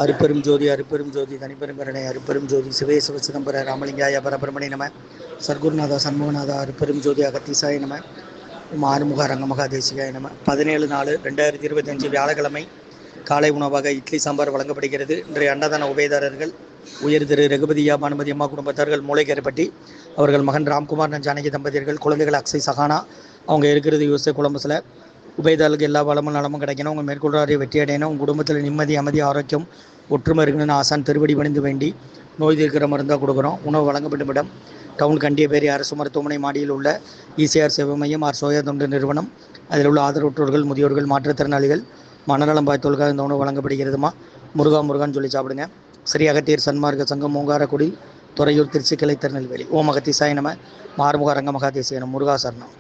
அருப்பெரும் ஜோதி அருப்பெரும் ஜோதி தனிப்பெரும் கருணை அருப்பெரும் ஜோதி சிவே சிவ சிதம்பர ராமலிங்காய பரபிரமணி நம சர்க்குருநாதா சண்முகநாதா அருப்பெரும் ஜோதி அகத்தீசாய நம ஆறுமுக ரங்கமகா தேசிகாய நம 17/4/2025 வியாழக்கிழமை காலை உணவாக இட்லி சாம்பார் வழங்கப்படுகிறது. இன்றைய அன்னதான உபயதாரர்கள் உயர் திரு ரகுபதியா பானுமதி அம்மா குடும்பத்தார்கள் மூளைக்கரைப்பட்டி, அவர்கள் மகன் ராம்குமார் ஜானகி தம்பதியர்கள், குழந்தைகள் அக்ஷய் சஹானா, அவங்க இருக்கிறது யூஎஸ்ஏ கொலம்பஸில். உபயதாரர்களுக்கு எல்லா வளமும் நலமும் கிடைக்கணும், உங்கள் மேற்கொள்றாரை வெற்றி அடையணும், உங்கள் குடும்பத்தில் நிம்மதி அமைதி ஆரோக்கியம் ஒற்றுமை இருக்கணும்னு ஆசான் திருவடி பணிந்து வேண்டி நோய் தீர்க்கிற மருந்தாக கொடுக்குறோம். உணவு வழங்கப்படும் இடம் டவுன் கண்டியப்பேரி அரசு மருத்துவமனை மாடியில் உள்ள இசிஆர் சேவை மையம் ஆர் சோயா தொண்டு நிறுவனம். அதில் உள்ள ஆதரவற்றோர்கள், முதியோர்கள், மாற்றுத்திறனாளிகள், மனநலம் பாய்த்தோர்களுக்காக இந்த உணவு வழங்கப்படுகிறதுமா. முருகான்னு சொல்லி சாப்பிடுங்க. ஸ்ரீ அகத்தியர் சன்மார்க்க சங்கம் மூங்காரக்குடி, துறையூர், திருச்சி கிளை, திருநெல்வேலி. ஓம் அகத்தீசாய நம. ஆறுமுக ரங்கமகா தேசிய நம. முருகா சரணம்.